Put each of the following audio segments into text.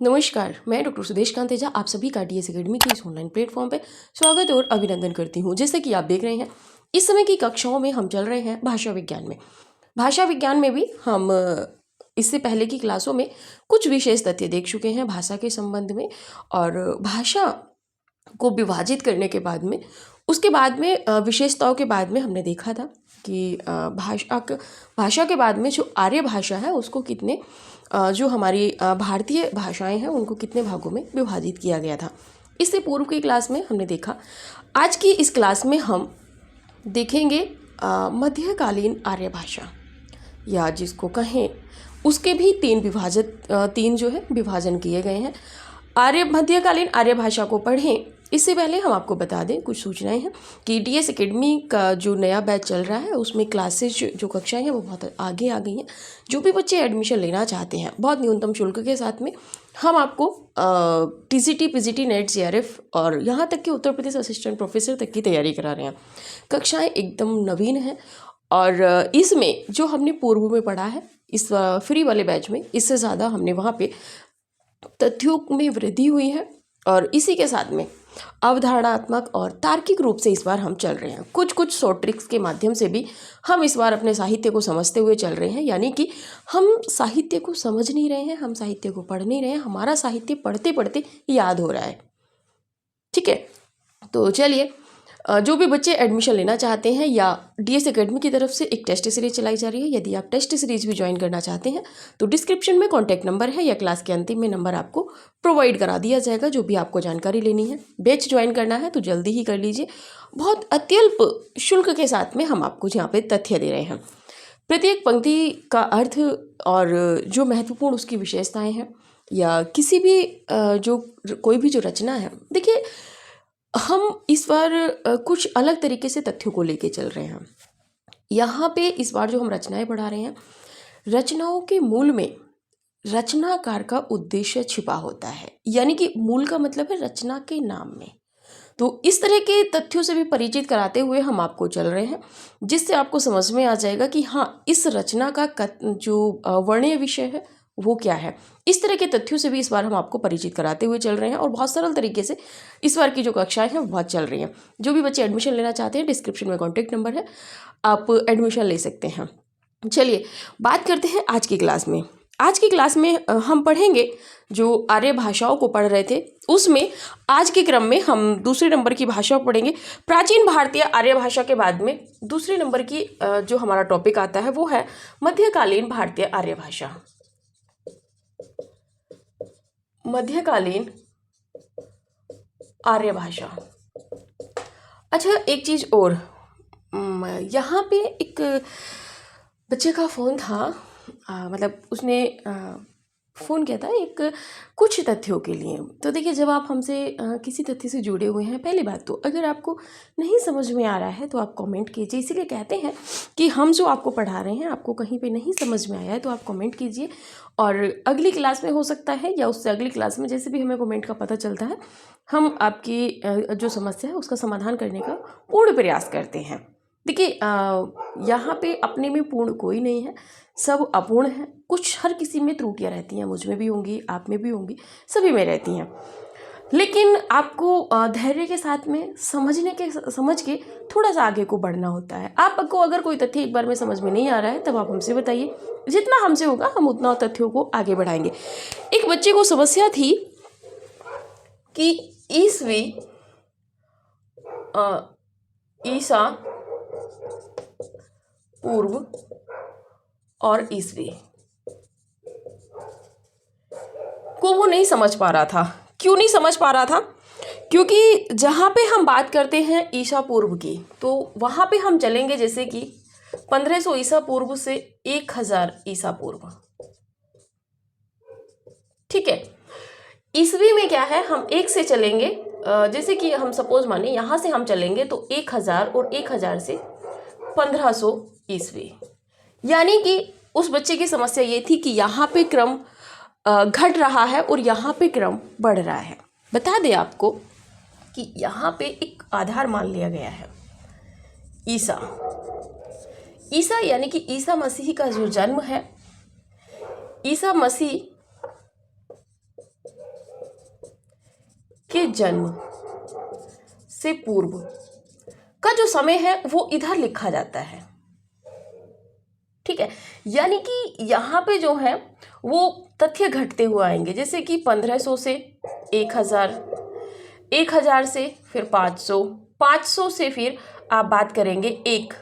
नमस्कार, मैं डॉक्टर सुदेश कांतेजा आप सभी का डीएस एकेडमी की इस ऑनलाइन प्लेटफॉर्म पे स्वागत और अभिनंदन करती हूँ। जैसे कि आप देख रहे हैं, इस समय की कक्षाओं में हम चल रहे हैं भाषा विज्ञान में। भाषा विज्ञान में भी हम इससे पहले की क्लासों में कुछ विशेष तथ्य देख चुके हैं भाषा के संबंध में, और भाषा को विभाजित करने के बाद में, उसके बाद में विशेषताओं के बाद में हमने देखा था कि भाषा के बाद में जो आर्य भाषा है उसको कितने जो हमारी भारतीय भाषाएं हैं उनको कितने भागों में विभाजित किया गया था। इससे पूर्व की क्लास में हमने देखा। आज की इस क्लास में हम देखेंगे मध्यकालीन आर्य भाषा, या जिसको कहें उसके भी तीन जो है विभाजन किए गए हैं। मध्यकालीन आर्य भाषा को पढ़ें इससे पहले हम आपको बता दें कुछ सूचनाएं हैं कि डीएस एकेडमी का जो नया बैच चल रहा है उसमें क्लासेस जो कक्षाएं हैं वो बहुत आगे आ गई हैं। जो भी बच्चे एडमिशन लेना चाहते हैं बहुत न्यूनतम शुल्क के साथ में हम आपको टीजीटी, पीजीटी, नेट, जेआरएफ और यहाँ तक कि उत्तर प्रदेश असिस्टेंट प्रोफेसर तक की तैयारी करा रहे हैं। कक्षाएँ एकदम नवीन हैं और इसमें जो हमने पूर्व में पढ़ा है इस फ्री वाले बैच में, इससे ज़्यादा हमने वहाँ पे तथ्यों में वृद्धि हुई है और इसी के साथ में अवधारणात्मक और तार्किक रूप से इस बार हम चल रहे हैं। कुछ शॉर्ट ट्रिक्स के माध्यम से भी हम इस बार अपने साहित्य को समझते हुए चल रहे हैं, यानी कि हम साहित्य को समझ नहीं रहे हैं, हम साहित्य को पढ़ नहीं रहे हैं, हमारा साहित्य पढ़ते पढ़ते याद हो रहा है। ठीक है, तो चलिए, जो भी बच्चे एडमिशन लेना चाहते हैं या डीएस एकेडमी की तरफ से एक टेस्ट सीरीज चलाई जा रही है, यदि आप टेस्ट सीरीज भी ज्वाइन करना चाहते हैं तो डिस्क्रिप्शन में कॉन्टैक्ट नंबर है या क्लास के अंतिम में नंबर आपको प्रोवाइड करा दिया जाएगा। जो भी आपको जानकारी लेनी है, बैच ज्वाइन करना है तो जल्दी ही कर लीजिए। बहुत अत्यल्प शुल्क के साथ में हम आपको यहाँ पे तथ्य दे रहे हैं। प्रत्येक पंक्ति का अर्थ और जो महत्वपूर्ण उसकी विशेषताएँ हैं, या किसी भी जो कोई भी जो रचना है, देखिए हम इस बार कुछ अलग तरीके से तथ्यों को लेके चल रहे हैं। यहाँ पे इस बार जो हम रचनाएं पढ़ा रहे हैं, रचनाओं के मूल में रचनाकार का उद्देश्य छिपा होता है, यानी कि मूल का मतलब है रचना के नाम में। तो इस तरह के तथ्यों से भी परिचित कराते हुए हम आपको चल रहे हैं, जिससे आपको समझ में आ जाएगा कि हाँ, इस रचना का जो वर्णीय विषय है वो क्या है। इस तरह के तथ्यों से भी इस बार हम आपको परिचित कराते हुए चल रहे हैं और बहुत सरल तरीके से इस बार की जो कक्षाएं हैं बहुत चल रही हैं। जो भी बच्चे एडमिशन लेना चाहते हैं डिस्क्रिप्शन में कॉन्टैक्ट नंबर है, आप एडमिशन ले सकते हैं। चलिए बात करते हैं आज की क्लास में। आज की क्लास में हम पढ़ेंगे जो आर्य भाषाओं को पढ़ रहे थे उसमें आज के क्रम में हम दूसरे नंबर की भाषा पढ़ेंगे। प्राचीन भारतीय आर्य भाषा के बाद में दूसरे नंबर की जो हमारा टॉपिक आता है वो है मध्यकालीन भारतीय आर्य भाषा। मध्यकालीन आर्य भाषा। अच्छा, एक चीज़ और, यहाँ पे एक बच्चे का फ़ोन था, मतलब उसने फ़ोन किया था एक कुछ तथ्यों के लिए। तो देखिए, जब आप हमसे किसी तथ्य से जुड़े हुए हैं, पहली बात तो अगर आपको नहीं समझ में आ रहा है तो आप कमेंट कीजिए। इसीलिए कहते हैं कि हम जो आपको पढ़ा रहे हैं आपको कहीं पे नहीं समझ में आया है तो आप कमेंट कीजिए, और अगली क्लास में हो सकता है या उससे अगली क्लास में, जैसे भी हमें कमेंट का पता चलता है, हम आपकी जो समस्या है उसका समाधान करने का पूर्ण प्रयास करते हैं। देखिए, यहाँ पे अपने में पूर्ण कोई नहीं है, सब अपूर्ण है। कुछ हर किसी में त्रुटियाँ रहती हैं, मुझ में भी होंगी, आप में भी होंगी, सभी में रहती हैं। लेकिन आपको धैर्य के साथ में समझ के थोड़ा सा आगे को बढ़ना होता है। आपको अगर कोई तथ्य एक बार में समझ में नहीं आ रहा है तब आप हमसे बताइए, जितना हमसे होगा हम उतना तथ्यों को आगे बढ़ाएंगे। एक बच्चे को समस्या थी कि ईसा पूर्व और ईसवी को वो नहीं समझ पा रहा था। क्यों नहीं समझ पा रहा था? क्योंकि जहाँ पे हम बात करते हैं ईसा पूर्व की, तो वहाँ पे हम चलेंगे जैसे कि 1500 ईसा पूर्व से 1000 ईसा पूर्व। ठीक है, ईसवी में क्या है, हम एक से चलेंगे, जैसे कि हम सपोज माने यहाँ से हम चलेंगे तो 1000 और 1000 से 1500 ईसवी। यानी कि उस बच्चे की समस्या ये थी कि यहाँ पे क्रम घट रहा है और यहाँ पे क्रम बढ़ रहा है। बता दें आपको कि यहाँ पे एक आधार मान लिया गया है ईसा। यानी कि ईसा मसीह का जो जन्म है, ईसा मसीह के जन्म से पूर्व का जो समय है वो इधर लिखा जाता है। ठीक है, यानी कि यहाँ पे जो है वो तथ्य घटते हुए आएंगे, जैसे कि 1500 से 1000, 1000 से फिर 500, 500 से फिर आप बात करेंगे 1।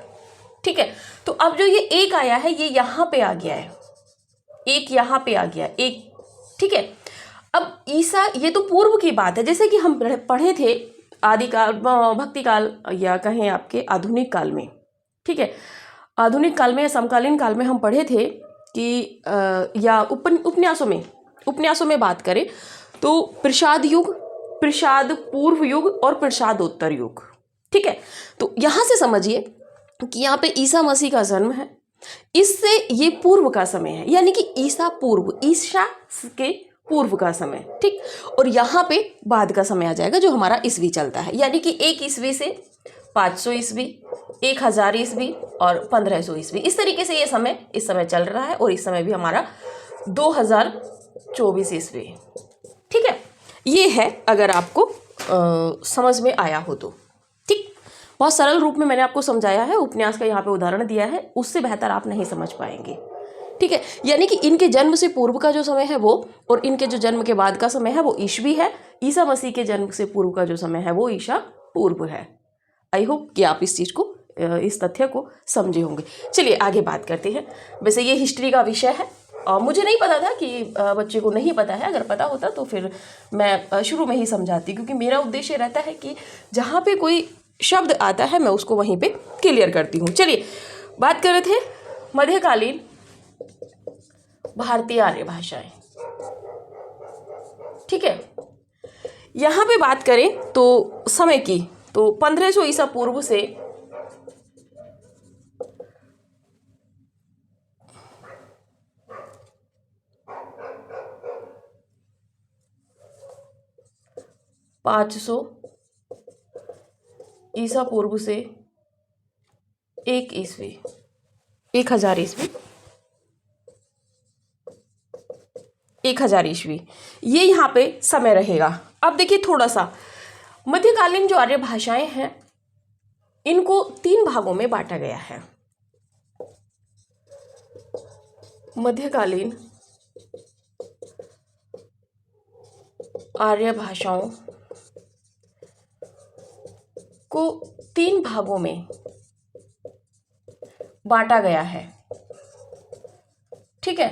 ठीक है, तो अब जो ये 1 आया है ये यहाँ पे आ गया है, 1 यहाँ पे आ गया 1। ठीक है, अब ईसा, ये तो पूर्व की बात है, जैसे कि हम पढ़े थे आदिकाल, भक्ति काल, या कहें आपके आधुनिक काल में। ठीक है, आधुनिक काल में या समकालीन काल में हम पढ़े थे कि या उपन्यासों में बात करें तो प्रसाद युग, प्रसाद पूर्व युग और प्रसादोत्तर युग। ठीक है, तो यहाँ से समझिए कि यहाँ पे ईसा मसीह का जन्म है, इससे ये पूर्व का समय है, यानी कि ईसा पूर्व, ईसा के पूर्व का समय। ठीक, और यहाँ पे बाद का समय आ जाएगा जो हमारा ईस्वी चलता है, यानी कि 1 ईस्वी से 500 ईस्वी, 1000 ईस्वी और 1500 ईस्वी, इस तरीके से ये समय इस समय चल रहा है। और इस समय भी हमारा 2024 ईस्वी। ठीक है, ये है अगर आपको समझ में आया हो तो। ठीक, बहुत सरल रूप में मैंने आपको समझाया है, उपन्यास का यहाँ पे उदाहरण दिया है, उससे बेहतर आप नहीं समझ पाएंगे। ठीक है, यानी कि इनके जन्म से पूर्व का जो समय है वो, और इनके जो जन्म के बाद का समय है वो ईस्वी है। ईसा मसीह के जन्म से पूर्व का जो समय है वो ईसा पूर्व है। आई होप कि आप इस चीज़ को, इस तथ्य को समझे होंगे। चलिए आगे बात करते हैं। वैसे ये हिस्ट्री का विषय है और मुझे नहीं पता था कि बच्चे को नहीं पता है, अगर पता होता तो फिर मैं शुरू में ही समझाती, क्योंकि मेरा उद्देश्य रहता है कि जहाँ पे कोई शब्द आता है मैं उसको वहीं पे क्लियर करती हूँ। चलिए बात कर रहे थे मध्यकालीन भारतीय आर्य भाषाएं। ठीक है, यहाँ पे बात करें तो समय की, तो 1500 ईसा पूर्व से 500 ईसा पूर्व से 1 ईस्वी, 1000 ईस्वी, 1000 ईस्वी, ये यहाँ पे समय रहेगा। अब देखिए थोड़ा सा, मध्यकालीन जो आर्य भाषाएं हैं इनको 3 भागों में बांटा गया है। मध्यकालीन आर्य भाषाओं को 3 भागों में बांटा गया है। ठीक है,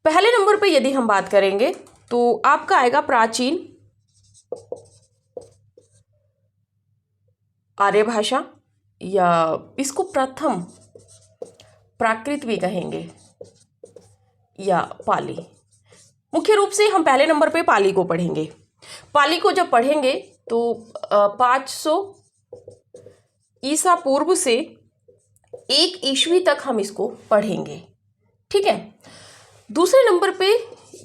पहले नंबर पे यदि हम बात करेंगे तो आपका आएगा प्राचीन आर्य भाषा, या इसको प्रथम प्राकृत भी कहेंगे, या पाली। मुख्य रूप से हम पहले नंबर पे पाली को पढ़ेंगे। पाली को जब पढ़ेंगे तो 500 ईसा पूर्व से 1 ईस्वी तक हम इसको पढ़ेंगे। ठीक है, दूसरे नंबर पे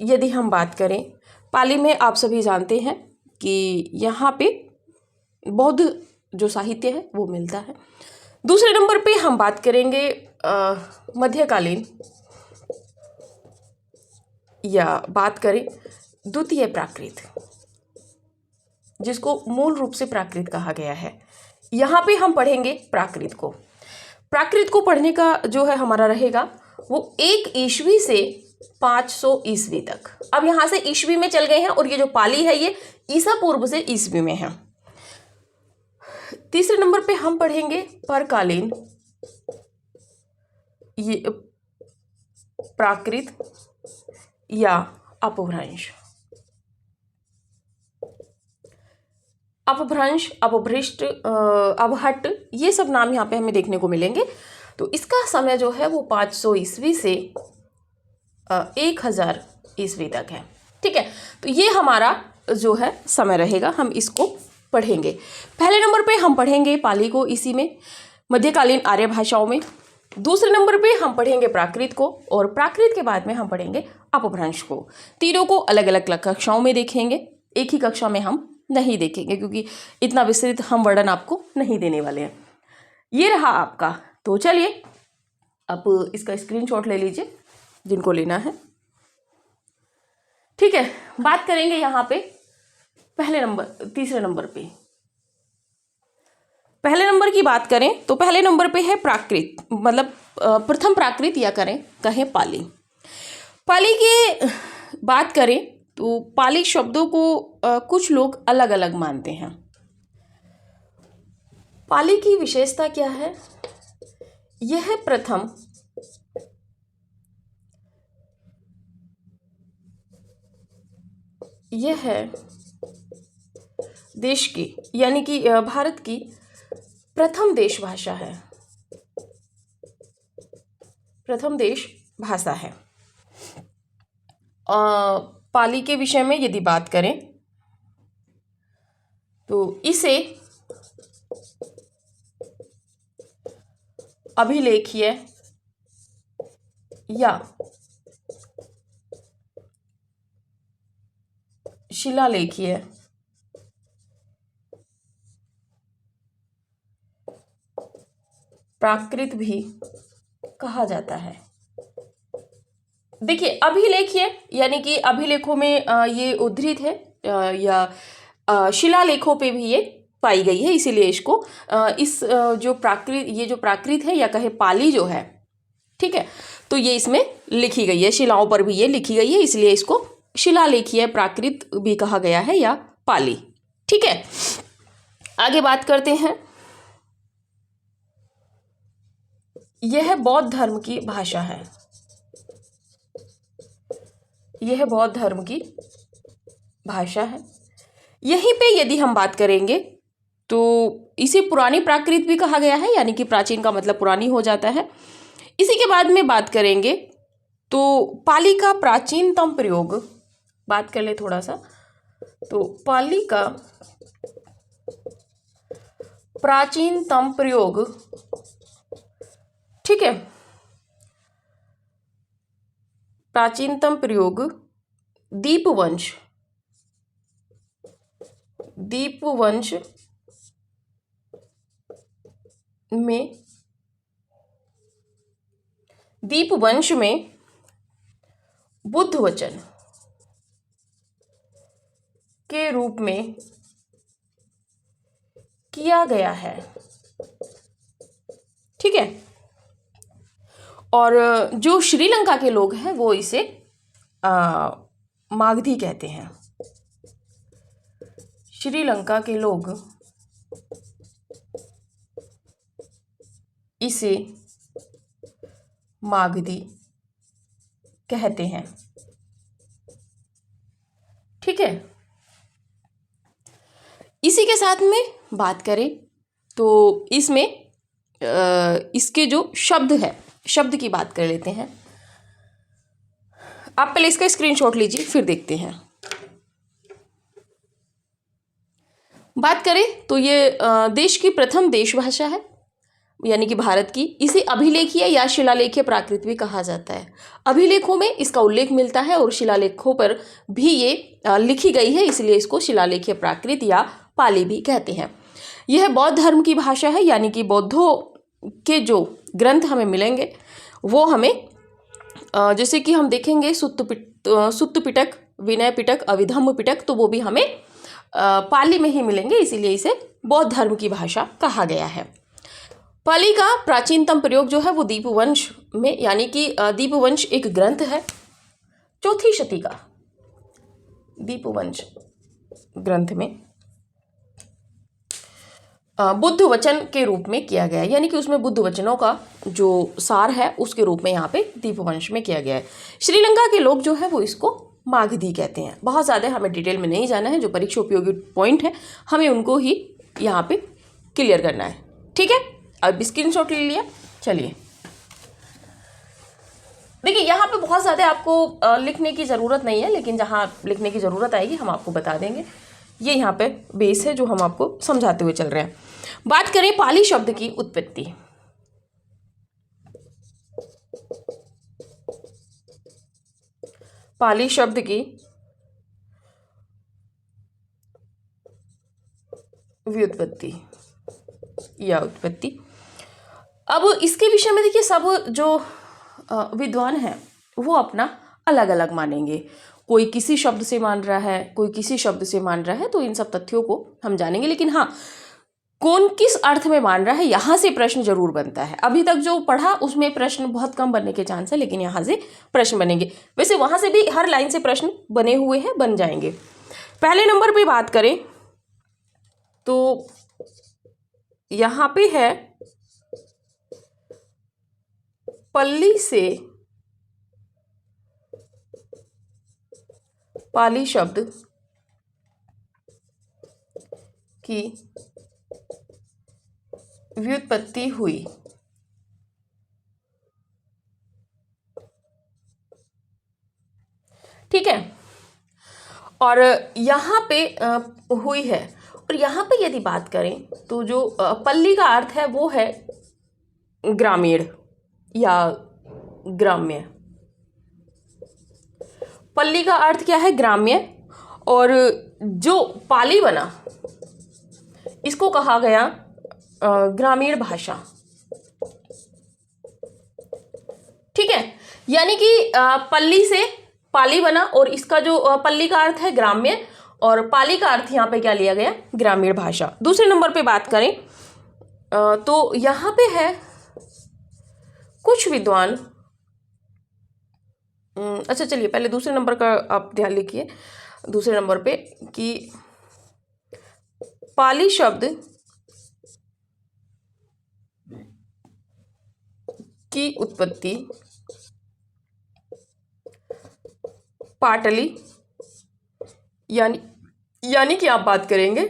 यदि हम बात करें, पाली में आप सभी जानते हैं कि यहाँ पे बौद्ध जो साहित्य है वो मिलता है। दूसरे नंबर पे हम बात करेंगे मध्यकालीन, या बात करें द्वितीय प्राकृत, जिसको मूल रूप से प्राकृत कहा गया है। यहाँ पे हम पढ़ेंगे प्राकृत को। प्राकृत को पढ़ने का जो है हमारा रहेगा वो 1 ईस्वी से 500 ईस्वी तक। अब यहाँ से ईस्वी में चल गए हैं, और ये जो पाली है ये ईसा पूर्व से ईस्वी में है। तीसरे नंबर पे हम पढ़ेंगे परकालीन, ये प्राकृत या अपभ्रंश। अपभ्रंश, अपभ्रष्ट, अवहट, ये सब नाम यहाँ पे हमें देखने को मिलेंगे। तो इसका समय जो है वो 500 ईस्वी से 1000 ईस्वी तक है। ठीक है, तो ये हमारा जो है समय रहेगा, हम इसको पढ़ेंगे। पहले नंबर पे हम पढ़ेंगे पाली को इसी में, मध्यकालीन आर्य भाषाओं में। दूसरे नंबर पे हम पढ़ेंगे प्राकृत को, और प्राकृत के बाद में हम पढ़ेंगे अपभ्रंश को। तीनों को अलग अलग कक्षाओं में देखेंगे, एक ही कक्षा में हम नहीं देखेंगे, क्योंकि इतना विस्तृत हम वर्णन आपको नहीं देने वाले हैं। ये रहा आपका। तो चलिए अब इसका स्क्रीनशॉट ले लीजिए जिनको लेना है। ठीक है, बात करेंगे यहाँ पे तीसरे नंबर पे पहले नंबर की बात करें तो पहले नंबर पे है प्राकृत, मतलब प्रथम प्राकृत या कहें पाली। पाली की बात करें तो पाली शब्दों को कुछ लोग अलग अलग मानते हैं। पाली की विशेषता क्या है? यह प्रथम देश की यानी कि भारत की प्रथम देश भाषा है, प्रथम देश भाषा है। पाली के विषय में यदि बात करें तो इसे अभिलेखीय या शिलालेखीय प्राकृत भी कहा जाता है। देखिए, अभिलेखीय यानी कि अभिलेखों में ये उद्धृत है या शिलालेखों पे भी ये पाई गई है, इसीलिए इसको जो प्राकृत है या कहे पाली जो है, ठीक है, तो ये इसमें लिखी गई है, शिलाओं पर भी ये लिखी गई है, इसलिए इसको शिलालेखीय प्राकृत भी कहा गया है या पाली। ठीक है, आगे बात करते हैं। यह बौद्ध धर्म की भाषा है, यह बौद्ध धर्म की भाषा है। यहीं पे यदि हम बात करेंगे तो इसे पुरानी प्राकृत भी कहा गया है, यानी कि प्राचीन का मतलब पुरानी हो जाता है। इसी के बाद में बात करेंगे तो पाली का प्राचीनतम प्रयोग बात कर ले थोड़ा सा, तो पाली का प्राचीनतम प्रयोग, ठीक है, प्राचीनतम प्रयोग दीपवंश में बुद्ध वचन के रूप में किया गया है। ठीक है, और जो श्रीलंका के लोग हैं वो इसे मागधी कहते हैं। श्रीलंका के लोग इसे मागधी कहते हैं। ठीक है, इसी के साथ में बात करें तो इसमें इसके जो शब्द की बात कर लेते हैं। आप पहले इसका स्क्रीनशॉट लीजिए, फिर देखते हैं। बात करें तो ये देश की प्रथम देश भाषा है, यानी कि भारत की। इसे अभिलेखीय या शिलालेखीय प्राकृत भी कहा जाता है। अभिलेखों में इसका उल्लेख मिलता है और शिलालेखों पर भी ये लिखी गई है, इसलिए इसको शिलालेखीय प्राकृत या पाली भी कहते हैं। यह बौद्ध धर्म की भाषा है, यानी कि बौद्धों के जो ग्रंथ हमें मिलेंगे वो हमें जैसे कि हम देखेंगे सुत्त पिटक, विनय पिटक, अभिधम्म पिटक, तो वो भी हमें पाली में ही मिलेंगे, इसीलिए इसे बौद्ध धर्म की भाषा कहा गया है। पाली का प्राचीनतम प्रयोग जो है वो दीपवंश में, यानी कि दीपवंश एक ग्रंथ है, 4वीं शती का दीपवंश ग्रंथ में बुद्ध वचन के रूप में किया गया है, यानी कि उसमें बुद्ध वचनों का जो सार है उसके रूप में यहाँ पे दीपवंश में किया गया है। श्रीलंका के लोग जो है वो इसको मागधी कहते हैं। बहुत ज़्यादा हमें डिटेल में नहीं जाना है, जो परीक्षा उपयोगी पॉइंट है हमें उनको ही यहाँ पे क्लियर करना है। ठीक है, अब स्क्रीनशॉट ले लिया। चलिए देखिए, यहाँ पे बहुत ज़्यादा आपको लिखने की ज़रूरत नहीं है, लेकिन जहाँ लिखने की ज़रूरत आएगी हम आपको बता देंगे। ये यहाँ पे बेस है जो हम आपको समझाते हुए चल रहे हैं। बात करें पाली शब्द की उत्पत्ति। पाली शब्द की व्युत्पत्ति या उत्पत्ति। अब इसके विषय में देखिए, सब जो विद्वान हैं वो अपना अलग अलग मानेंगे। कोई किसी शब्द से मान रहा है, कोई किसी शब्द से मान रहा है, तो इन सब तथ्यों को हम जानेंगे। लेकिन हाँ, कौन किस अर्थ में मान रहा है, यहाँ से प्रश्न जरूर बनता है। अभी तक जो पढ़ा उसमें प्रश्न बहुत कम बनने के चांस है, लेकिन यहाँ से प्रश्न बनेंगे। वैसे वहाँ से भी हर लाइन से प्रश्न बने हुए हैं, बन जाएंगे। पहले नंबर पे बात करें तो यहाँ पे है पल्ली से पाली शब्द की व्युत्पत्ति हुई। ठीक है, और यहाँ पे हुई है। और यहाँ पे यदि बात करें तो जो पल्ली का अर्थ है वो है ग्रामीण या ग्राम्य। पल्ली का अर्थ क्या है? ग्राम्य। और जो पाली बना इसको कहा गया ग्रामीण भाषा। ठीक है, यानी कि पल्ली से पाली बना और इसका जो पल्ली का अर्थ है ग्राम्य और पाली का अर्थ यहाँ पे क्या लिया गया? ग्रामीण भाषा। दूसरे नंबर पे बात करें तो यहाँ पे है कुछ विद्वान। अच्छा चलिए, पहले दूसरे नंबर का आप ध्यान लिखिए। दूसरे नंबर पे कि पाली शब्द की उत्पत्ति पाटली, यानी कि आप बात करेंगे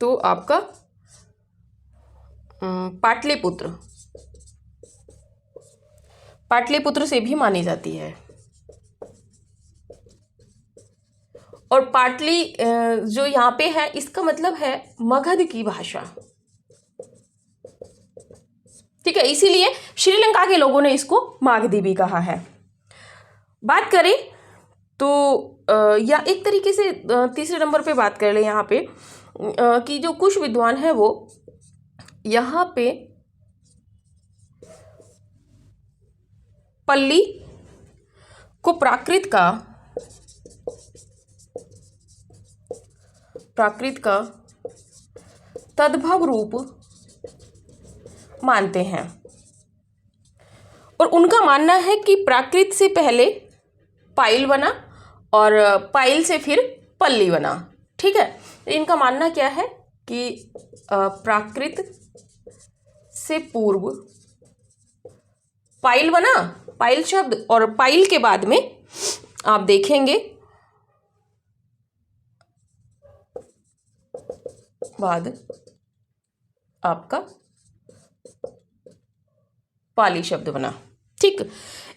तो आपका पाटलिपुत्र से भी मानी जाती है। और पाटली जो यहाँ पे है इसका मतलब है मगध की भाषा। ठीक है, इसीलिए श्रीलंका के लोगों ने इसको मागधी भी कहा है। बात करें तो या एक तरीके से तीसरे नंबर पे बात कर ले यहाँ पे कि जो कुछ विद्वान है वो यहाँ पे पल्ली को प्राकृत का तद्भव रूप मानते हैं। और उनका मानना है कि प्राकृत से पहले पाइल बना और पाइल से फिर पल्ली बना। ठीक है, इनका मानना क्या है कि प्राकृत से पूर्व पाइल बना, पाइल शब्द, और पाइल के बाद में आप देखेंगे बाद आपका पाली शब्द बना। ठीक,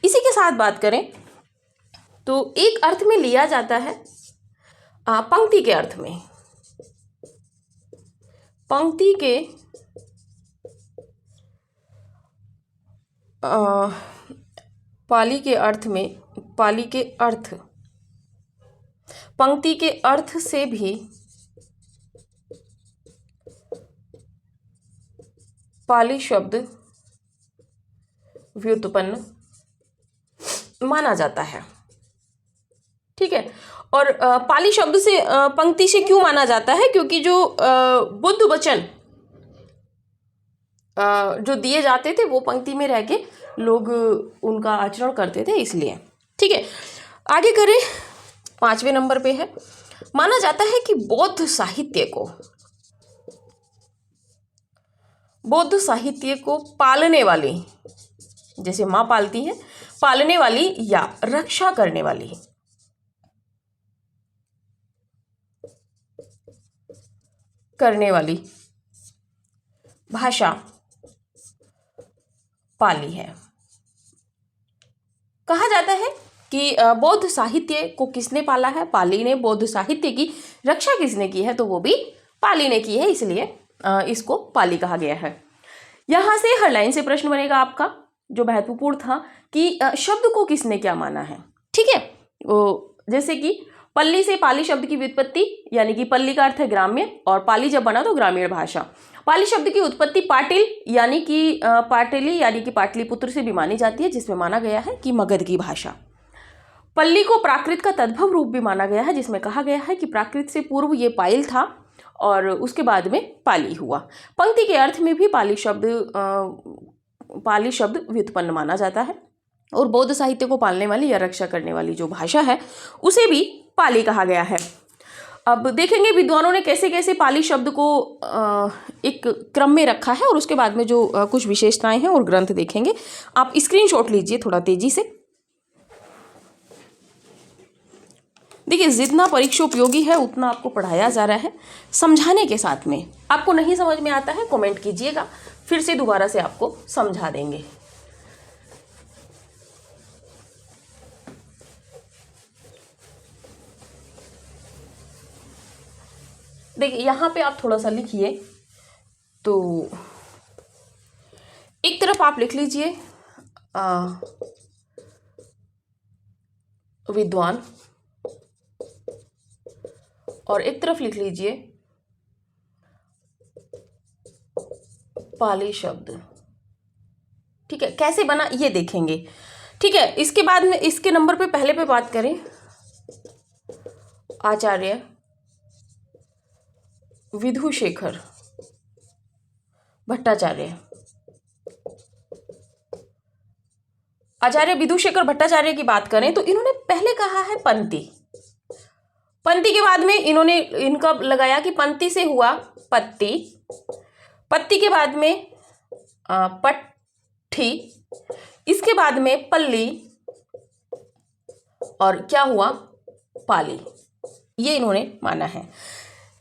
इसी के साथ बात करें तो एक अर्थ में लिया जाता है पंक्ति के अर्थ में। पंक्ति के पाली के अर्थ में, पाली के अर्थ, पंक्ति के अर्थ से भी पाली शब्द व्युत्पन्न माना जाता है। ठीक है, और पाली शब्द से पंक्ति से क्यों माना जाता है? क्योंकि जो बुद्ध वचन जो दिए जाते थे वो पंक्ति में रह के लोग उनका आचरण करते थे, इसलिए। ठीक है, आगे करें। 5वें नंबर पे है, माना जाता है कि बौद्ध साहित्य को पालने वाली, जैसे माँ पालती है, पालने वाली या रक्षा करने वाली भाषा पाली है। कहा जाता है कि बौद्ध साहित्य को किसने पाला है? पाली ने। बौद्ध साहित्य की रक्षा किसने की है? तो वो भी पाली ने की है, इसलिए इसको पाली कहा गया है। यहाँ से हर लाइन से प्रश्न बनेगा आपका, जो महत्वपूर्ण था कि शब्द को किसने क्या माना है। ठीक है, जैसे कि पल्ली से पाली शब्द की व्युत्पत्ति, यानी कि पल्ली का अर्थ है ग्राम्य और पाली जब बना तो ग्रामीण भाषा। पाली शब्द की उत्पत्ति पाटिल यानी कि पाटली यानी कि पाटलिपुत्र से भी मानी जाती है, जिसमें माना गया है कि मगध की भाषा। पल्ली को प्राकृत का तद्भव रूप भी माना गया है, जिसमें कहा गया है कि प्राकृत से पूर्व ये पायल था और उसके बाद में पाली हुआ। पंक्ति के अर्थ में भी पाली शब्द व्युत्पन्न माना जाता है और बौद्ध साहित्य को पालने वाली या रक्षा करने वाली जो भाषा है उसे भी पाली कहा गया है। अब देखेंगे विद्वानों ने कैसे कैसे पाली शब्द को एक क्रम में रखा है और उसके बाद में जो कुछ विशेषताएं हैं और ग्रंथ देखेंगे। आप स्क्रीनशॉट लीजिए थोड़ा तेजी से। देखिए, जितना परीक्षा उपयोगी है उतना आपको पढ़ाया जा रहा है समझाने के साथ में। आपको नहीं समझ में आता है कमेंट कीजिएगा, फिर से दोबारा से आपको समझा देंगे। देखिए, यहाँ पे आप थोड़ा सा लिखिए। तो एक तरफ आप लिख लीजिए विद्वान और एक तरफ लिख लीजिए पाली शब्द। ठीक है, कैसे बना ये देखेंगे। ठीक है, इसके बाद में इसके नंबर पे पहले पे बात करें, आचार्य विधुशेखर भट्टाचार्य। आचार्य विधुशेखर भट्टाचार्य की बात करें तो इन्होंने पहले कहा है पंक्ति। पंक्ति के बाद में इन्होंने इनका लगाया कि पंक्ति से हुआ पत्ती, पत्ती के बाद में पट्ठी, इसके बाद में पल्ली और क्या हुआ पाली। ये इन्होंने माना है।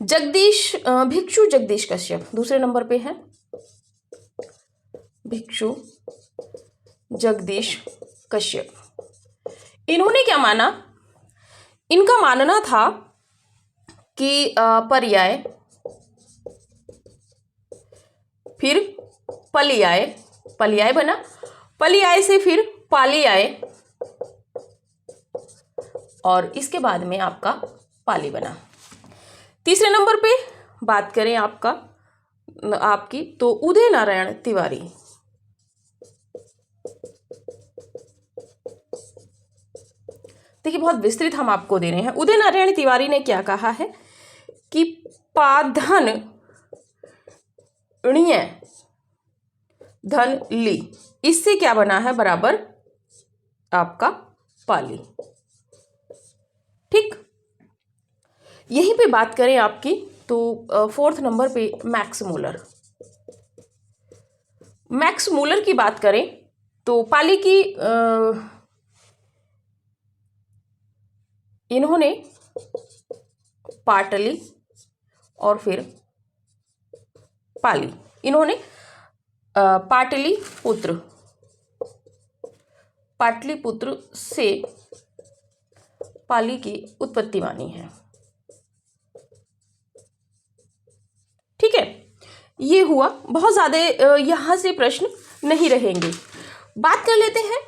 भिक्षु जगदीश कश्यप दूसरे नंबर पे है। भिक्षु जगदीश कश्यप, इन्होंने क्या माना, इनका मानना था कि पर्याय फिर पर्याय, पर्याय बना, पर्याय से फिर पाली आए और इसके बाद में आपका पाली बना। तीसरे नंबर पे बात करें आपकी तो उदय नारायण तिवारी। देखिए, बहुत विस्तृत हम आपको दे रहे हैं। उदय नारायण तिवारी ने क्या कहा है कि पाधन णीय धन ली, इससे क्या बना है बराबर आपका पाली। ठीक, यहीं पे बात करें आपकी तो फोर्थ नंबर पे मैक्स मूलर। मैक्स मूलर की बात करें तो पाली की इन्होंने पाटली और फिर पाली, इन्होंने पाटलिपुत्र से पाली की उत्पत्ति मानी है। ठीक है, ये हुआ। बहुत ज़्यादा यहाँ से प्रश्न नहीं रहेंगे। बात कर लेते हैं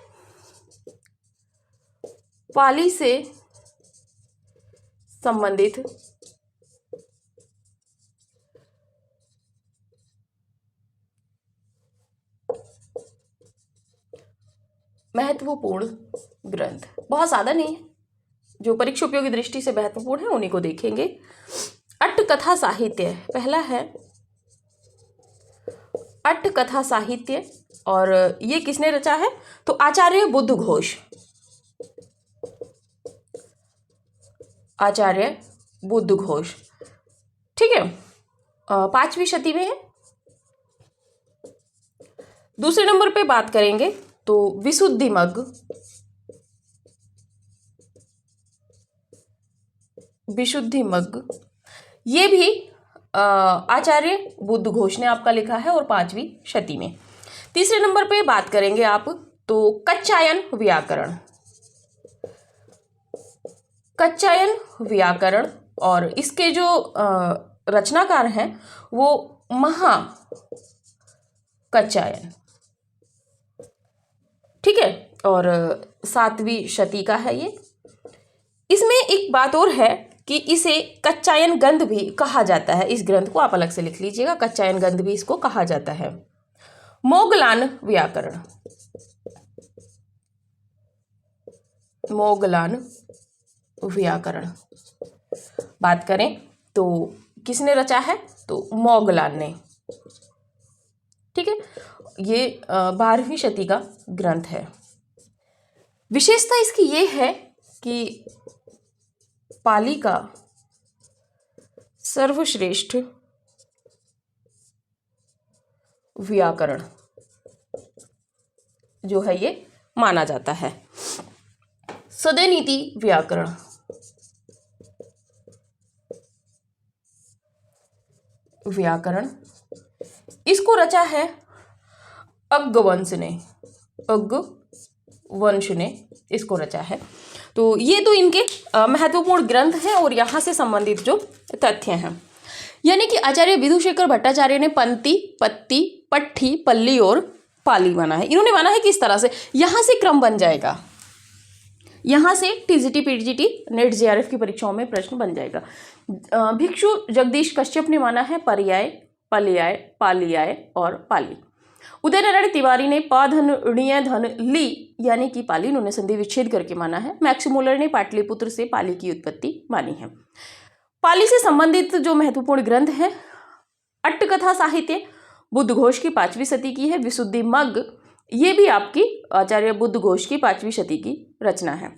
पाली से संबंधित महत्वपूर्ण ग्रंथ। बहुत ज़्यादा नहीं है, जो परीक्षा उपयोगी दृष्टि से महत्वपूर्ण है उन्हीं को देखेंगे। अट्टकथा साहित्य पहला है, अट्टकथा साहित्य, और ये किसने रचा है तो आचार्य बुद्धघोष। आचार्य बुद्धघोष, ठीक है, 5वीं शती में है। दूसरे नंबर पे बात करेंगे तो विशुद्धिमग्ग, ये भी आचार्य बुद्धघोष ने आपका लिखा है और 5वीं शती में। तीसरे नंबर पे बात करेंगे आप तो कच्चायन व्याकरण, और इसके जो रचनाकार हैं वो महाकच्चायन। ठीक है, और 7वीं शती का है ये। इसमें एक बात और है कि इसे कच्चायन गंध भी कहा जाता है। इस ग्रंथ को आप अलग से लिख लीजिएगा, कच्चायन गंध भी इसको कहा जाता है। मोगलान व्याकरण, मोगलान व्याकरण। बात करें तो किसने रचा है, तो मोगलान ने। ठीक है, ये 12वीं शती का ग्रंथ है। विशेषता इसकी ये है कि पाली का सर्वश्रेष्ठ व्याकरण जो है ये माना जाता है। सदनीति व्याकरण, इसको रचा है अग्गवंश ने। अग्गवंश ने इसको रचा है। तो ये तो इनके महत्वपूर्ण ग्रंथ हैं और यहाँ से संबंधित जो तथ्य हैं, यानी कि आचार्य विधुशेखर भट्टाचार्य ने पंक्ति, पत्ती, पट्ठी, पल्ली और पाली माना है। इन्होंने माना है किस तरह से, यहाँ से क्रम बन जाएगा, यहाँ से टीजीटी, पीजीटी, नेट, जेआरएफ की परीक्षाओं में प्रश्न बन जाएगा। भिक्षु जगदीश कश्यप ने माना है पर्याय, पल्याय, पालियाय और पाली। उदय नारायण तिवारी ने प धन ऋण धन ली यानी कि पाली, उन्होंने संधि विच्छेद करके माना है। मैक्स मुलर ने पाटलिपुत्र से पाली की उत्पत्ति मानी है। पाली से संबंधित जो महत्वपूर्ण ग्रंथ है, अट्टकथा साहित्य बुद्ध घोष की 5वीं शती की है। विशुद्धि मग्ग, ये भी आपकी आचार्य बुद्ध घोष की 5वीं शती की रचना है।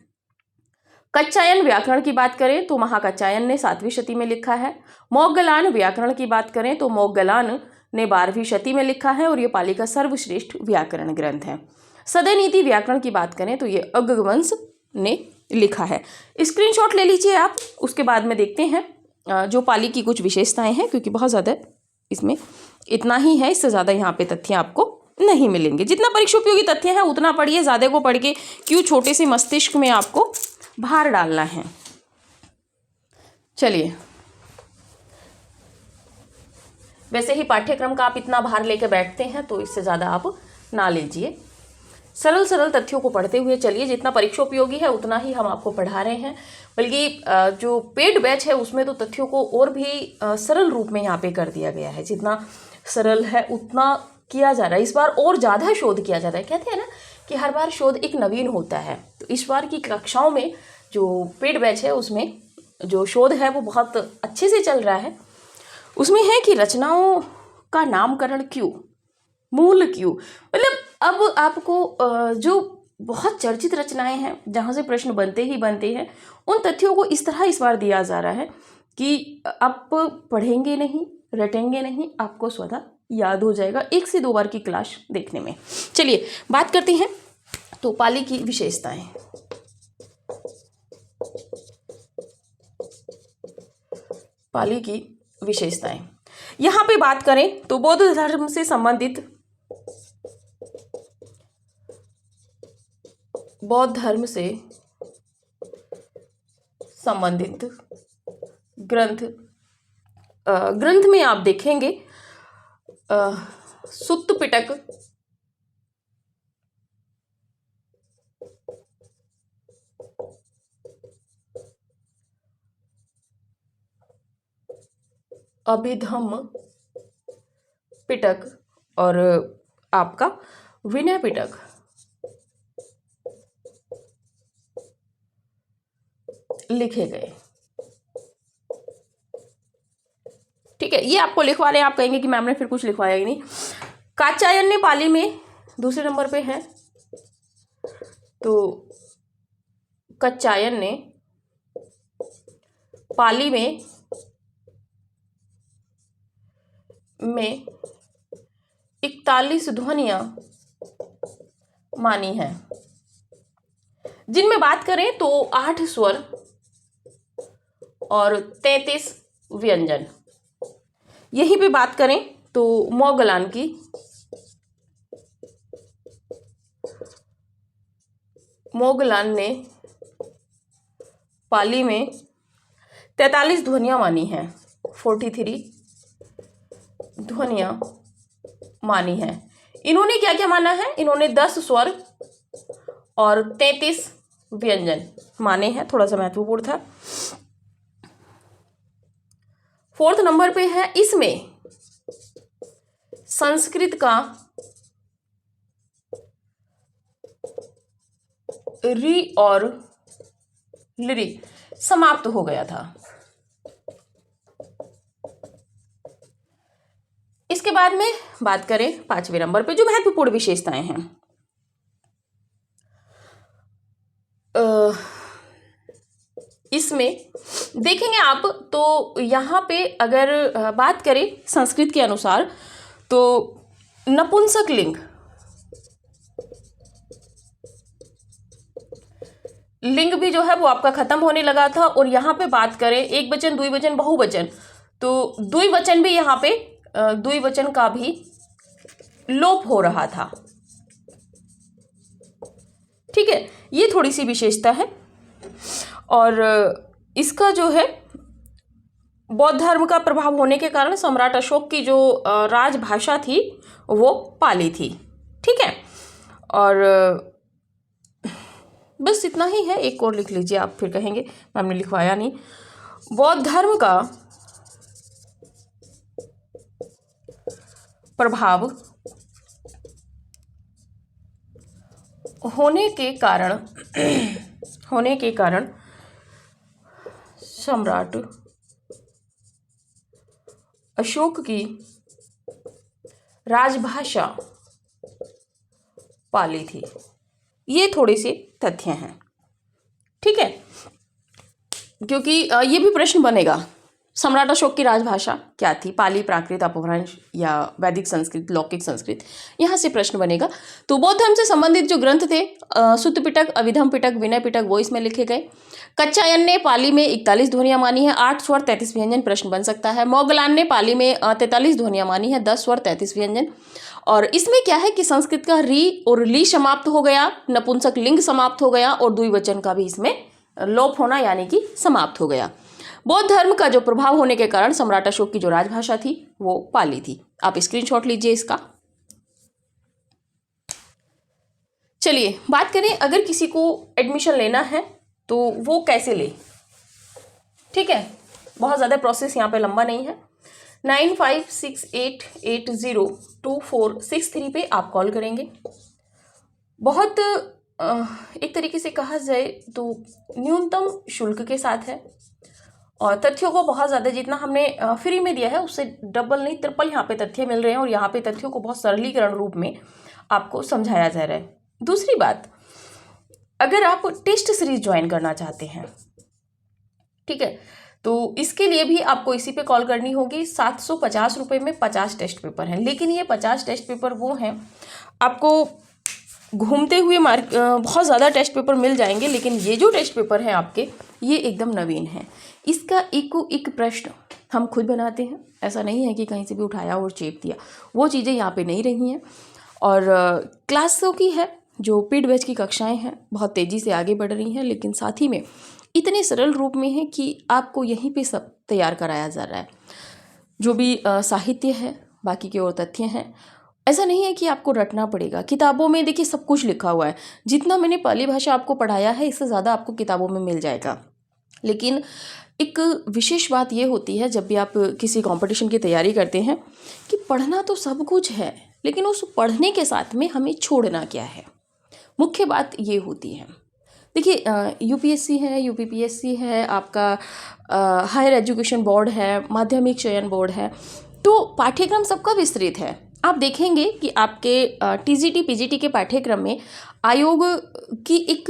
कच्चायन व्याकरण की बात करें तो महाकच्चायन ने 7वीं शती में लिखा है। मोगलान व्याकरण की बात करें तो मोगलान ने 12वीं शती में लिखा है और ये पाली का सर्वश्रेष्ठ व्याकरण ग्रंथ है। सदनीति व्याकरण की बात करें तो ये अग्गवंश ने लिखा है। स्क्रीनशॉट ले लीजिए आप, उसके बाद में देखते हैं जो पाली की कुछ विशेषताएं हैं, क्योंकि बहुत ज़्यादा इसमें इतना ही है, इससे ज़्यादा यहाँ पे तथ्य आपको नहीं मिलेंगे। जितना परीक्षा उपयोगी तथ्य है उतना पढ़िए, ज़्यादा को पढ़ के क्यों छोटे से मस्तिष्क में आपको भार डालना है। चलिए, वैसे ही पाठ्यक्रम का आप इतना भार लेकर बैठते हैं तो इससे ज़्यादा आप ना लीजिए। सरल सरल तथ्यों को पढ़ते हुए चलिए, जितना परीक्षा उपयोगी है उतना ही हम आपको पढ़ा रहे हैं। बल्कि जो पेड बैच है उसमें तो तथ्यों को और भी सरल रूप में यहाँ पे कर दिया गया है। जितना सरल है उतना किया जा रहा है। इस बार और ज़्यादा शोध किया जा रहा है। कहते हैं ना कि हर बार शोध एक नवीन होता है, तो इस बार की कक्षाओं में जो पेड बैच है उसमें जो शोध है वो बहुत अच्छे से चल रहा है। उसमें है कि रचनाओं का नामकरण क्यों, मूल क्यों, मतलब अब आपको जो बहुत चर्चित रचनाएं हैं जहाँ से प्रश्न बनते ही बनते हैं, उन तथ्यों को इस तरह इस बार दिया जा रहा है कि आप पढ़ेंगे नहीं, रटेंगे नहीं, आपको स्वतः याद हो जाएगा 1 से 2 बार की क्लास देखने में। चलिए बात करते हैं तो पाली की विशेषताएं। पाली की विशेषताएं यहाँ पे बात करें तो बौद्ध धर्म से संबंधित ग्रंथ में आप देखेंगे सुत्त पिटक, अभिधम्म पिटक और आपका विनय पिटक लिखे गए। ठीक है, ये आपको लिखवा रहे हैं। आप कहेंगे कि मैम ने फिर कुछ लिखवाया ही नहीं। कात्यायन ने पाली में दूसरे नंबर पे है, तो कात्यायन ने पाली में 41 ध्वनियां मानी हैं, जिनमें बात करें तो 8 स्वर और 33 व्यंजन। यहीं पे बात करें तो मोगलान ने पाली में 43 ध्वनियां मानी हैं, 43 ध्वनियां मानी हैं। इन्होंने क्या क्या माना है, इन्होंने 10 स्वर और 33 व्यंजन माने हैं। थोड़ा सा महत्वपूर्ण था। 4th नंबर पे है, इसमें संस्कृत का री और लिरी समाप्त हो गया था। इसके बाद में बात करें 5वें नंबर पे जो महत्वपूर्ण विशेषताएं हैं। इसमें देखेंगे आप तो यहाँ पे अगर बात करें संस्कृत के अनुसार तो नपुंसक लिंग भी जो है वो आपका खत्म होने लगा था। और यहाँ पे बात करें एक वचन, द्विवचन, बहुवचन, तो द्विवचन भी यहाँ पे द्विवचन का भी लोप हो रहा था। ठीक है, ये थोड़ी सी विशेषता है। और इसका जो है बौद्ध धर्म का प्रभाव होने के कारण सम्राट अशोक की जो राजभाषा थी वो पाली थी। ठीक है, और बस इतना ही है। एक और लिख लीजिए आप, फिर कहेंगे मैम ने लिखवाया नहीं। बौद्ध धर्म का प्रभाव होने के कारण सम्राट अशोक की राजभाषा पाली थी। ये थोड़े से तथ्य हैं। ठीक है, क्योंकि ये भी प्रश्न बनेगा सम्राट अशोक की राजभाषा क्या थी, पाली, प्राकृत, अपभ्रंश या वैदिक संस्कृत, लौकिक संस्कृत, यहाँ से प्रश्न बनेगा। तो बौद्ध धर्म से संबंधित जो ग्रंथ थे सुत्त पिटक, अभिधम पिटक, विनय पिटक, वो इसमें लिखे गए। कच्चायन ने पाली में 41 ध्वनियाँ मानी है, 8 स्वर 33 व्यंजन, प्रश्न बन सकता है। मोगलान ने पाली में 43 ध्वनियाँ मानी है, 10 स्वर 33 व्यंजन। और इसमें क्या है कि संस्कृत का री और ली समाप्त हो गया, नपुंसक लिंग समाप्त हो गया और द्विवचन का भी इसमें लोप होना यानी कि समाप्त हो गया। बौद्ध धर्म का जो प्रभाव होने के कारण सम्राट अशोक की जो राजभाषा थी वो पाली थी। आप स्क्रीनशॉट लीजिए इसका। चलिए बात करें अगर किसी को एडमिशन लेना है तो वो कैसे ले। ठीक है, बहुत ज़्यादा प्रोसेस यहाँ पे लंबा नहीं है। 9568802463 पे आप कॉल करेंगे। बहुत एक तरीके से कहा जाए तो न्यूनतम शुल्क के साथ है और तथ्यों को बहुत ज़्यादा जितना हमने फ्री में दिया है उससे डबल नहीं ट्रिपल यहाँ पे तथ्य मिल रहे हैं और यहाँ पे तथ्यों को बहुत सरलीकरण रूप में आपको समझाया जा रहा है। दूसरी बात, अगर आप टेस्ट सीरीज ज्वाइन करना चाहते हैं, ठीक है, तो इसके लिए भी आपको इसी पे कॉल करनी होगी। 750 रुपये में 50 टेस्ट पेपर हैं, लेकिन ये 50 टेस्ट पेपर वो हैं आपको घूमते हुए बहुत ज़्यादा टेस्ट पेपर मिल जाएंगे, लेकिन ये जो टेस्ट पेपर हैं आपके ये एकदम नवीन हैं। इसका एक प्रश्न हम खुद बनाते हैं, ऐसा नहीं है कि कहीं से भी उठाया और चेप दिया, वो चीज़ें यहाँ पे नहीं रही हैं। और क्लासों की है जो पेड बैच की कक्षाएं हैं बहुत तेज़ी से आगे बढ़ रही हैं, लेकिन साथ ही में इतने सरल रूप में है कि आपको यहीं पे सब तैयार कराया जा रहा है। जो भी साहित्य है, बाकी के और तथ्य हैं, ऐसा नहीं है कि आपको रटना पड़ेगा। किताबों में देखिए सब कुछ लिखा हुआ है, जितना मैंने पाली भाषा आपको पढ़ाया है इससे ज़्यादा आपको किताबों में मिल जाएगा। लेकिन एक विशेष बात ये होती है जब भी आप किसी कंपटीशन की तैयारी करते हैं कि पढ़ना तो सब कुछ है, लेकिन उस पढ़ने के साथ में हमें छोड़ना क्या है, मुख्य बात ये होती है। देखिए यूपीएससी है, यूपीपीएससी है, आपका हायर एजुकेशन बोर्ड है, माध्यमिक चयन बोर्ड है, तो पाठ्यक्रम सबका विस्तृत है। आप देखेंगे कि आपके टीजीटी पीजीटी के पाठ्यक्रम में आयोग की एक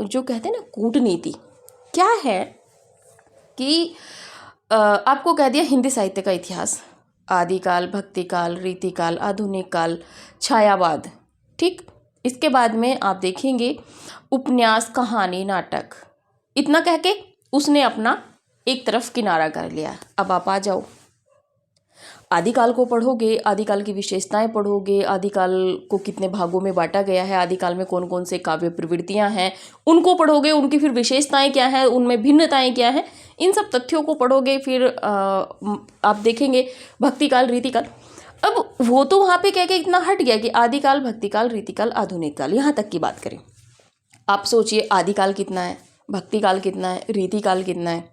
जो कहते हैं ना कूटनीति क्या है कि आपको कह दिया हिंदी साहित्य का इतिहास, आदिकाल, भक्तिकाल, रीतिकाल, आधुनिक काल, छायावाद। ठीक, इसके बाद में आप देखेंगे उपन्यास, कहानी, नाटक, इतना कह के उसने अपना एक तरफ किनारा कर लिया। अब आप आ जाओ आदिकाल को पढ़ोगे, आदिकाल की विशेषताएं पढ़ोगे, आदिकाल को कितने भागों में बांटा गया है, आदिकाल में कौन कौन से काव्य प्रवृत्तियां हैं उनको पढ़ोगे, उनकी फिर विशेषताएं क्या हैं, उनमें भिन्नताएं क्या हैं, इन सब तथ्यों को पढ़ोगे। फिर आप देखेंगे भक्तिकाल, रीतिकाल। अब वो तो वहाँ पे कह के इतना हट गया कि आदिकाल, भक्तिकाल, रीतिकाल, आधुनिक काल, यहाँ तक की बात करें। आप सोचिए आदिकाल कितना है, भक्तिकाल कितना है, रीतिकाल कितना है,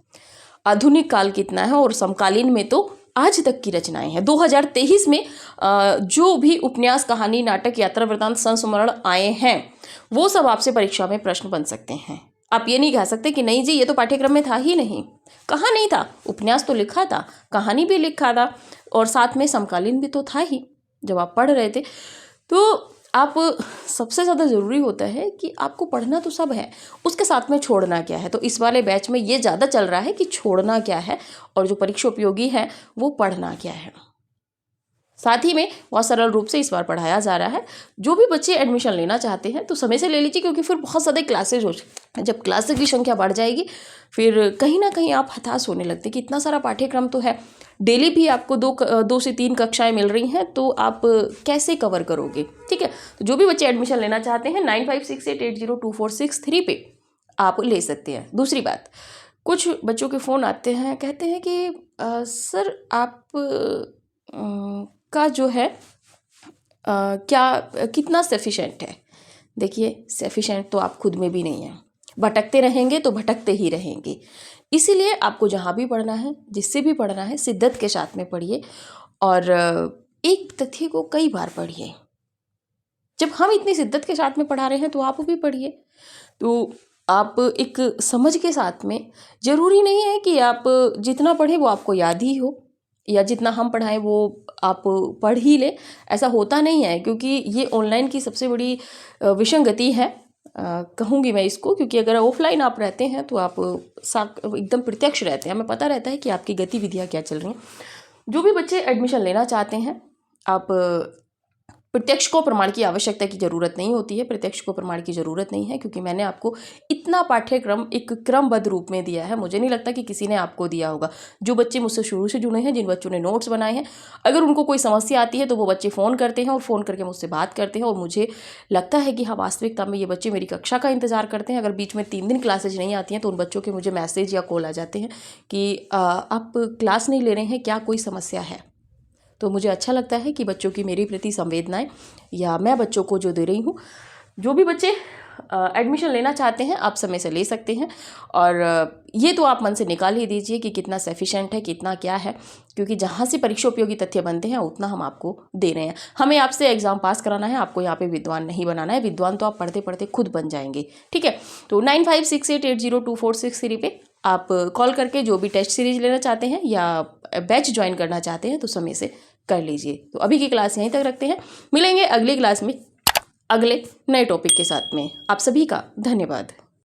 आधुनिक काल कितना है, और समकालीन में तो आज तक की रचनाएं हैं। 2023 में जो भी उपन्यास, कहानी, नाटक, यात्रा वृत्तांत, संस्मरण आए हैं वो सब आपसे परीक्षा में प्रश्न बन सकते हैं। आप ये नहीं कह सकते कि नहीं जी ये तो पाठ्यक्रम में था ही नहीं। कहाँ नहीं था? उपन्यास तो लिखा था, कहानी भी लिखा था और साथ में समकालीन भी तो था ही जब आप पढ़ रहे थे। तो आप सबसे ज़्यादा ज़रूरी होता है कि आपको पढ़ना तो सब है, उसके साथ में छोड़ना क्या है। तो इस वाले बैच में ये ज़्यादा चल रहा है कि छोड़ना क्या है और जो परीक्षा उपयोगी है वो पढ़ना क्या है। साथ ही में बहुत सरल रूप से इस बार पढ़ाया जा रहा है। जो भी बच्चे एडमिशन लेना चाहते हैं तो समय से ले लीजिए, क्योंकि फिर बहुत ज़्यादा क्लासेज हो जाए। जब क्लासेज की संख्या बढ़ जाएगी फिर कहीं ना कहीं आप हताश होने लगते हैं कि इतना सारा पाठ्यक्रम तो है, डेली भी आपको 2 से 3 कक्षाएं मिल रही हैं, तो आप कैसे कवर करोगे। ठीक है, तो जो भी बच्चे एडमिशन लेना चाहते हैं 9568802463 पे आप ले सकते हैं। दूसरी बात, कुछ बच्चों के फ़ोन आते हैं, कहते हैं कि सर आप का जो है क्या कितना सफिशेंट है। देखिए सफिशेंट तो आप खुद में भी नहीं है, भटकते रहेंगे तो भटकते ही रहेंगे। इसीलिए आपको जहाँ भी पढ़ना है, जिससे भी पढ़ना है, शिद्दत के साथ में पढ़िए और एक तथ्य को कई बार पढ़िए। जब हम इतनी शिद्दत के साथ में पढ़ा रहे हैं तो आप भी पढ़िए। तो आप एक समझ के साथ में, ज़रूरी नहीं है कि आप जितना पढ़ें वो आपको याद ही हो या जितना हम पढ़ाएं वो आप पढ़ ही ले, ऐसा होता नहीं है। क्योंकि ये ऑनलाइन की सबसे बड़ी विसंगति है, कहूँगी मैं इसको। क्योंकि अगर ऑफलाइन आप रहते हैं तो आप एकदम प्रत्यक्ष रहते हैं, हमें पता रहता है कि आपकी गतिविधियाँ क्या चल रही हैं। जो भी बच्चे एडमिशन लेना चाहते हैं, आप प्रत्यक्ष को प्रमाण की आवश्यकता की ज़रूरत नहीं होती है, प्रत्यक्ष को प्रमाण की ज़रूरत नहीं है, क्योंकि मैंने आपको इतना पाठ्यक्रम एक क्रमबद्ध रूप में दिया है। मुझे नहीं लगता कि किसी ने आपको दिया होगा। जो बच्चे मुझसे शुरू से जुड़े हैं, जिन बच्चों ने नोट्स बनाए हैं, अगर उनको कोई समस्या आती है तो वो बच्चे फ़ोन करते हैं और फ़ोन करके मुझसे बात करते हैं और मुझे लगता है कि हाँ, वास्तविकता में ये बच्चे मेरी कक्षा का इंतज़ार करते हैं। अगर बीच में 3 दिन क्लासेज नहीं आती हैं तो उन बच्चों के मुझे मैसेज या कॉल आ जाते हैं कि आप क्लास नहीं ले रहे हैं, क्या कोई समस्या है। तो मुझे अच्छा लगता है कि बच्चों की मेरे प्रति संवेदनाएं या मैं बच्चों को जो दे रही हूँ। जो भी बच्चे एडमिशन लेना चाहते हैं आप समय से ले सकते हैं। और ये तो आप मन से निकाल ही दीजिए कि कितना सफिशेंट है, कितना क्या है, क्योंकि जहाँ से परीक्षा उपयोगी तथ्य बनते हैं उतना हम आपको दे रहे हैं। हमें आपसे एग्ज़ाम पास कराना है, आपको यहाँ पे विद्वान नहीं बनाना है। विद्वान तो आप पढ़ते पढ़ते खुद बन जाएंगे। ठीक है, तो 9568802463 पे आप कॉल करके जो भी टेस्ट सीरीज लेना चाहते हैं या बैच ज्वाइन करना चाहते हैं तो समय से कर लीजिए। तो अभी की क्लास यहीं तक रखते हैं, मिलेंगे अगली क्लास में अगले नए टॉपिक के साथ में। आप सभी का धन्यवाद।